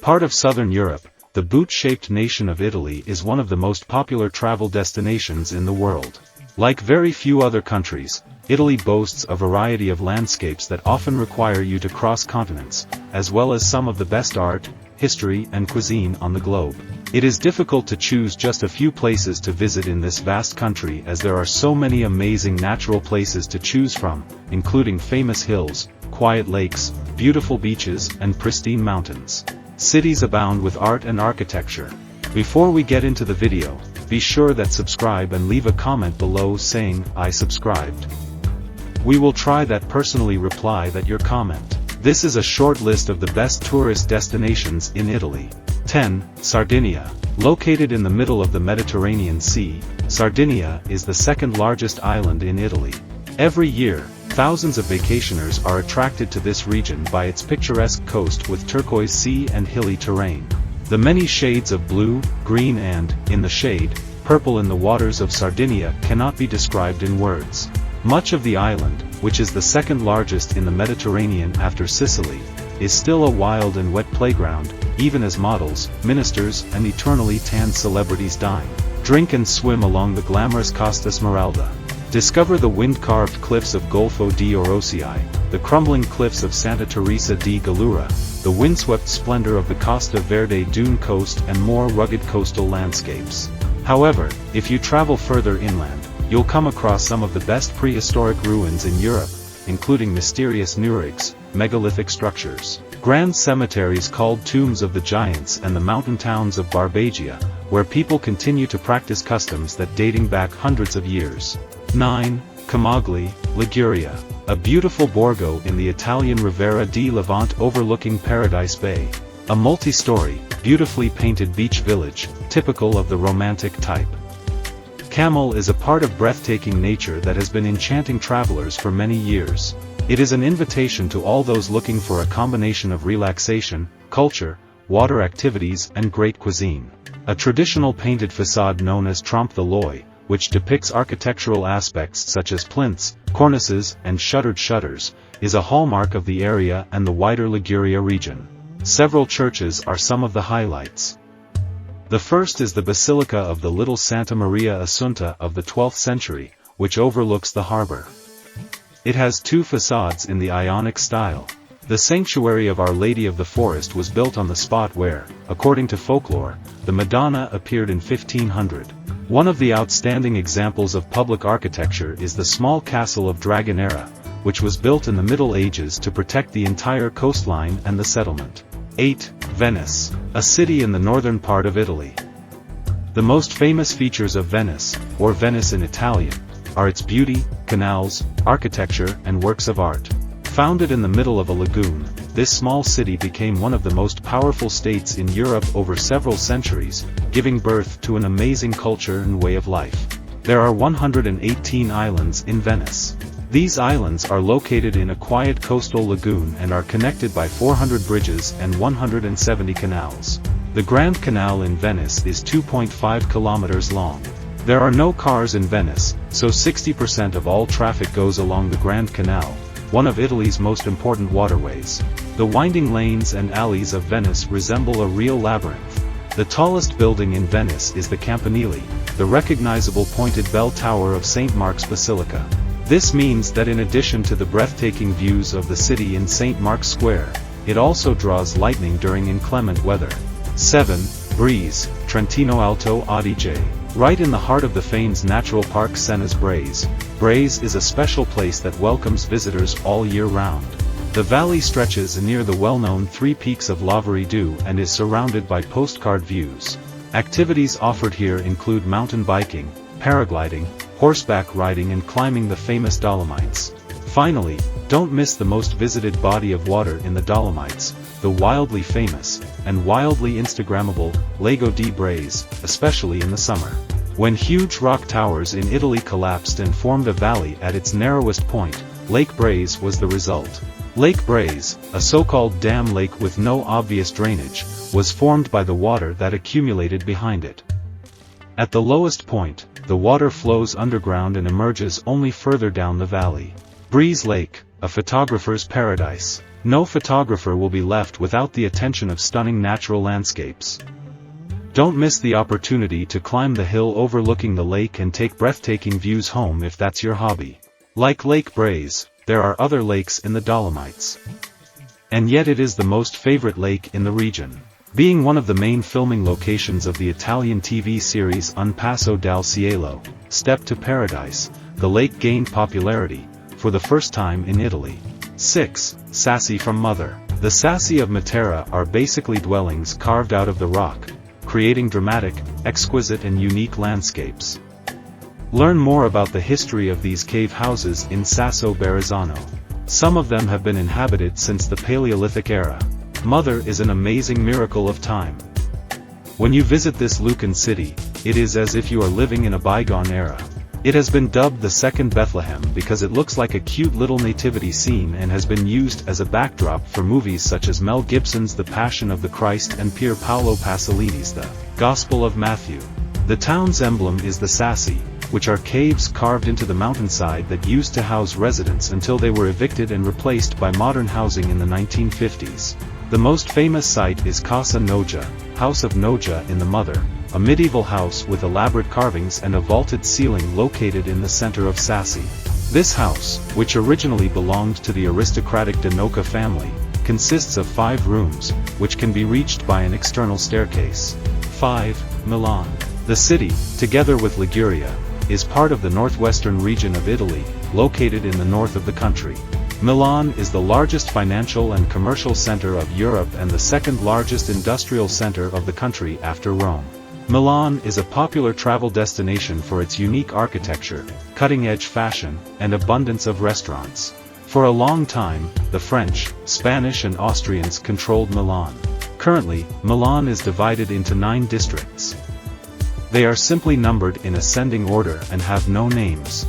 Part of southern Europe, the boot-shaped nation of Italy is one of the most popular travel destinations in the world. Like very few other countries, Italy boasts a variety of landscapes that often require you to cross continents, as well as some of the best art, history and cuisine on the globe. It is difficult to choose just a few places to visit in this vast country as there are so many amazing natural places to choose from, including famous hills, quiet lakes, beautiful beaches and pristine mountains. Cities abound with art and architecture. Before we get into the video, be sure that subscribe and leave a comment below saying, "I subscribed." We will try that personally reply that your comment. This is a short list of the best tourist destinations in Italy. 10. Sardinia. Located in the middle of the Mediterranean Sea, Sardinia is the second largest island in Italy. Every year, thousands of vacationers are attracted to this region by its picturesque coast with turquoise sea and hilly terrain. The many shades of blue, green and, in the shade, purple in the waters of Sardinia cannot be described in words. Much of the island, which is the second largest in the Mediterranean after Sicily, is still a wild and wet playground, even as models, ministers and eternally tanned celebrities dine, drink and swim along the glamorous Costa Smeralda. Discover the wind-carved cliffs of Golfo di Orosei, the crumbling cliffs of Santa Teresa di Gallura, the windswept splendor of the Costa Verde dune coast and more rugged coastal landscapes. However, if you travel further inland, you'll come across some of the best prehistoric ruins in Europe, including mysterious nurigs, megalithic structures, grand cemeteries called Tombs of the Giants and the mountain towns of Barbagia, where people continue to practice customs that dating back hundreds of years. 9. Camogli, Liguria. A beautiful borgo in the Italian Riviera di Levante overlooking Paradise Bay. A multi-story, beautifully painted beach village, typical of the romantic type. Camogli is a part of breathtaking nature that has been enchanting travelers for many years. It is an invitation to all those looking for a combination of relaxation, culture, water activities and great cuisine. A traditional painted facade known as trompe l'oeil, which depicts architectural aspects such as plinths, cornices and shuttered shutters, is a hallmark of the area and the wider Liguria region. Several churches are some of the highlights. The first is the Basilica of the Little Santa Maria Assunta of the 12th century, which overlooks the harbor. It has two facades in the Ionic style. The sanctuary of Our Lady of the Forest was built on the spot where, according to folklore, the Madonna appeared in 1500. One of the outstanding examples of public architecture is the small castle of Dragonera, which was built in the Middle Ages to protect the entire coastline and the settlement. 8. Venice. A city in the northern part of Italy. The most famous features of Venice, or Venice in Italian, are its beauty, canals, architecture and works of art. Founded in the middle of a lagoon, this small city became one of the most powerful states in Europe over several centuries, giving birth to an amazing culture and way of life. There are 118 islands in Venice. These islands are located in a quiet coastal lagoon and are connected by 400 bridges and 170 canals. The Grand Canal in Venice is 2.5 kilometers long. There are no cars in Venice, so 60% of all traffic goes along the Grand Canal, one of Italy's most important waterways. The winding lanes and alleys of Venice resemble a real labyrinth. The tallest building in Venice is the Campanile, the recognizable pointed bell tower of St. Mark's Basilica. This means that in addition to the breathtaking views of the city in St. Mark's Square, it also draws lightning during inclement weather. 7. Breeze, Trentino Alto Adige. Right in the heart of the famous natural park Senna's Breise, Breise is a special place that welcomes visitors all year round. The valley stretches near the well-known three peaks of Lavoridu and is surrounded by postcard views. Activities offered here include mountain biking, paragliding, horseback riding and climbing the famous Dolomites. Finally, don't miss the most visited body of water in the Dolomites, the wildly famous, and wildly Instagrammable, Lago di Breise, especially in the summer. When huge rock towers in Italy collapsed and formed a valley at its narrowest point, Lake Breise was the result. Lake Breise, a so-called dam lake with no obvious drainage, was formed by the water that accumulated behind it. At the lowest point, the water flows underground and emerges only further down the valley. Breise Lake, a photographer's paradise. No photographer will be left without the attention of stunning natural landscapes. Don't miss the opportunity to climb the hill overlooking the lake and take breathtaking views home if that's your hobby. Like Lake Braze, there are other lakes in the Dolomites. And yet it is the most favorite lake in the region. Being one of the main filming locations of the Italian TV series Un Passo dal Cielo, Step to Paradise, the lake gained popularity, for the first time in Italy. 6. Sassi from Mother. The Sassi of Matera are basically dwellings carved out of the rock, creating dramatic, exquisite and unique landscapes. Learn more about the history of these cave houses in Sasso Berezano. Some of them have been inhabited since the Paleolithic era. Mother is an amazing miracle of time. When you visit this Lucan city, it is as if you are living in a bygone era. It has been dubbed the Second Bethlehem because it looks like a cute little nativity scene and has been used as a backdrop for movies such as Mel Gibson's The Passion of the Christ and Pier Paolo Pasolini's The Gospel of Matthew. The town's emblem is the Sassi, which are caves carved into the mountainside that used to house residents until they were evicted and replaced by modern housing in the 1950s. The most famous site is Casa Noja, House of Noja in the Mother, a medieval house with elaborate carvings and a vaulted ceiling located in the center of Sassi. This house, which originally belonged to the aristocratic De Noca family, consists of 5 rooms, which can be reached by an external staircase. 5. Milan. The city, together with Liguria, is part of the northwestern region of Italy, located in the north of the country. Milan is the largest financial and commercial center of Europe and the second largest industrial center of the country after Rome. Milan is a popular travel destination for its unique architecture, cutting-edge fashion, and abundance of restaurants. For a long time, the French, Spanish and Austrians controlled Milan. Currently, Milan is divided into 9 districts. They are simply numbered in ascending order and have no names.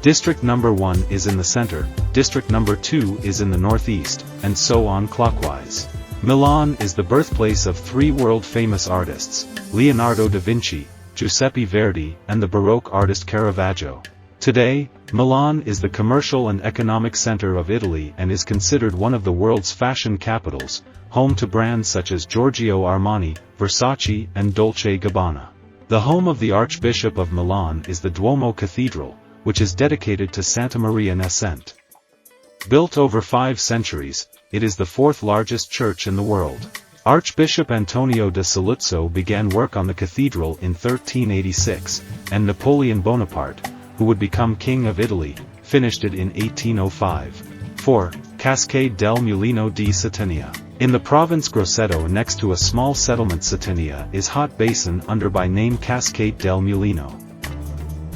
District number 1 is in the center, district number 2 is in the northeast, and so on clockwise. Milan is the birthplace of 3 world-famous artists, Leonardo da Vinci, Giuseppe Verdi, and the Baroque artist Caravaggio. Today, Milan is the commercial and economic center of Italy and is considered one of the world's fashion capitals, home to brands such as Giorgio Armani, Versace, and Dolce & Gabbana. The home of the Archbishop of Milan is the Duomo Cathedral, which is dedicated to Santa Maria Nascente. Built over 5 centuries, it is the 4th largest church in the world. Archbishop Antonio da Saluzzo began work on the cathedral in 1386, and Napoleon Bonaparte, who would become King of Italy, finished it in 1805. 4. Cascade del Mulino di Satania. In the province Grosseto next to a small settlement Satania is hot basin under by name Cascade del Mulino.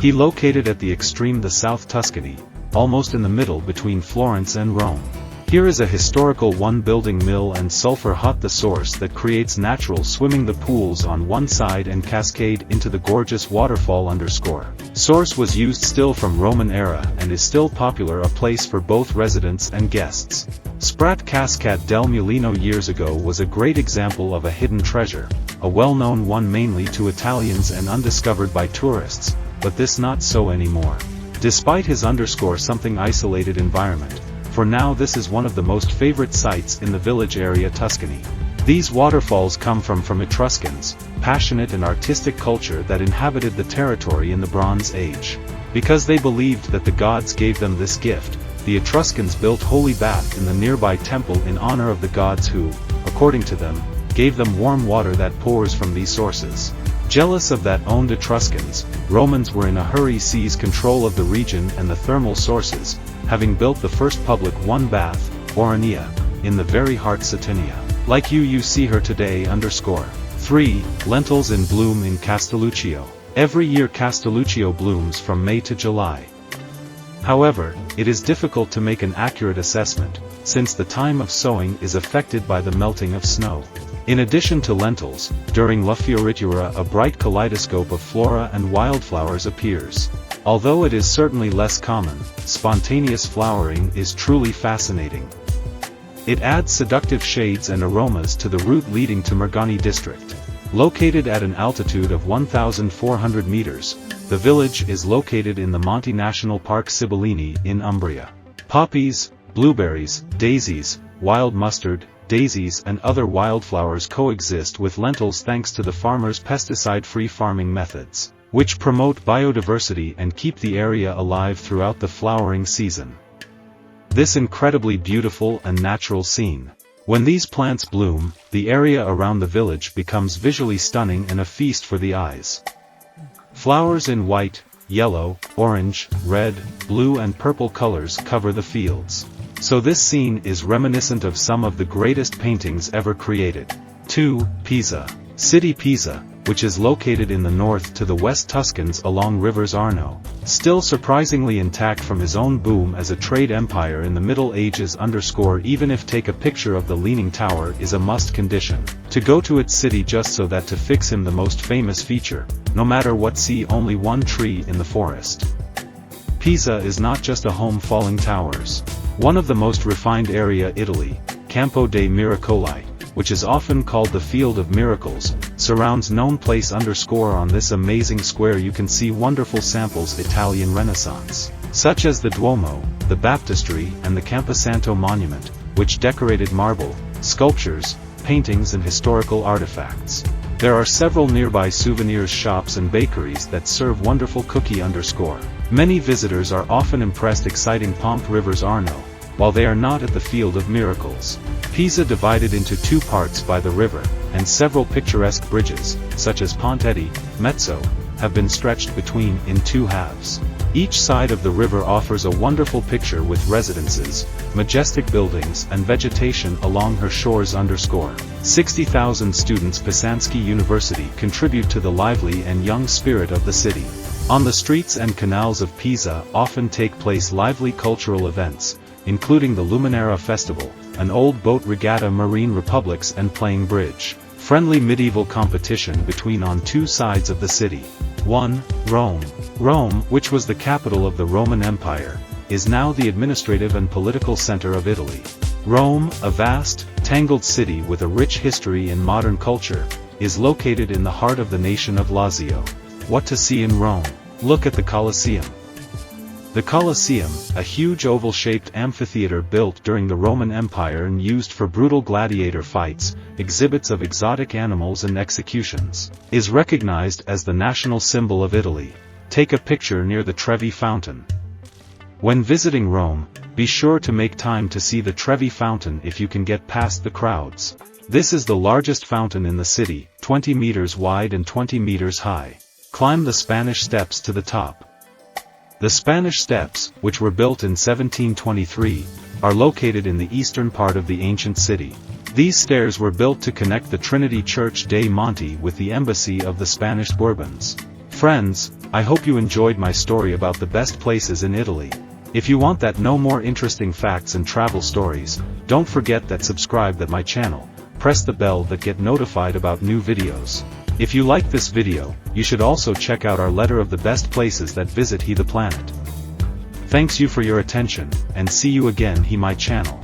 He located at the extreme the South Tuscany, almost in the middle between Florence and Rome. Here is a historical one-building mill and sulfur hot the source that creates natural swimming the pools on one side and cascade into the gorgeous waterfall underscore. Source was used still from Roman era and is still popular a place for both residents and guests. Sprat Cascade del Mulino years ago was a great example of a hidden treasure, a well-known one mainly to Italians and undiscovered by tourists, but this not so anymore. Despite his underscore something isolated environment, for now this is one of the most favorite sites in the village area Tuscany. These waterfalls come from Etruscans, passionate and artistic culture that inhabited the territory in the Bronze Age. Because they believed that the gods gave them this gift, the Etruscans built holy bath in the nearby temple in honor of the gods who, according to them, gave them warm water that pours from these sources. Jealous of that owned Etruscans, Romans were in a hurry seize control of the region and the thermal sources, having built the first public one-bath, Oronea, in the very heart Satania. Like you see her today underscore. 3. Lentils in bloom in Castelluccio. Every year Castelluccio blooms from May to July. However, it is difficult to make an accurate assessment, since the time of sowing is affected by the melting of snow. In addition to lentils, during La Fioritura a bright kaleidoscope of flora and wildflowers appears. Although it is certainly less common, spontaneous flowering is truly fascinating. It adds seductive shades and aromas to the route leading to Mergani district. Located at an altitude of 1,400 meters, the village is located in the Monti National Park Sibillini in Umbria. Poppies, blueberries, daisies, wild mustard, daisies and other wildflowers coexist with lentils thanks to the farmers' pesticide-free farming methods, which promote biodiversity and keep the area alive throughout the flowering season. This incredibly beautiful and natural scene. When these plants bloom, the area around the village becomes visually stunning and a feast for the eyes. Flowers in white, yellow, orange, red, blue and purple colors cover the fields. So this scene is reminiscent of some of the greatest paintings ever created. 2. Pisa. City Pisa, which is located in the north to the West Tuscans along rivers Arno, still surprisingly intact from his own boom as a trade empire in the Middle Ages. Even if take a picture of the Leaning Tower is a must condition. To go to its city just so that to fix him the most famous feature, no matter what, see only one tree in the forest. Pisa is not just a home falling towers. One of the most refined area Italy, Campo dei Miracoli, which is often called the Field of Miracles, surrounds known place. On this amazing square you can see wonderful samples Italian Renaissance, such as the Duomo, the Baptistery and the Camposanto monument, which decorated marble, sculptures, paintings and historical artifacts. There are several nearby souvenirs shops and bakeries that serve wonderful cookie. Many visitors are often impressed exciting Pomp Rivers Arno, while they are not at the Field of Miracles. Pisa divided into two parts by the river, and several picturesque bridges, such as Pontetti, Mezzo, have been stretched between in two halves. Each side of the river offers a wonderful picture with residences, majestic buildings and vegetation along her shores. 60,000 students Pisanski University contribute to the lively and young spirit of the city. On the streets and canals of Pisa often take place lively cultural events, including the Luminara Festival, an old boat regatta, marine republics and playing bridge. Friendly medieval competition between on two sides of the city. 1. Rome. Rome, which was the capital of the Roman Empire, is now the administrative and political center of Italy. Rome, a vast, tangled city with a rich history and modern culture, is located in the heart of the nation of Lazio. What to see in Rome? Look at the Colosseum. The Colosseum, a huge oval-shaped amphitheater built during the Roman Empire and used for brutal gladiator fights, exhibits of exotic animals and executions, is recognized as the national symbol of Italy. Take a picture near the Trevi Fountain. When visiting Rome, be sure to make time to see the Trevi Fountain if you can get past the crowds. This is the largest fountain in the city, 20 meters wide and 20 meters high. Climb the Spanish Steps to the top. The Spanish Steps, which were built in 1723, are located in the eastern part of the ancient city. These stairs were built to connect the Trinity Church dei Monti with the embassy of the Spanish Bourbons. Friends, I hope you enjoyed my story about the best places in Italy. If you want that no more interesting facts and travel stories, don't forget that subscribe that my channel, press the bell that get notified about new videos. If you like this video, you should also check out our letter of the best places that visit he the planet. Thanks you for your attention, and see you again he my channel.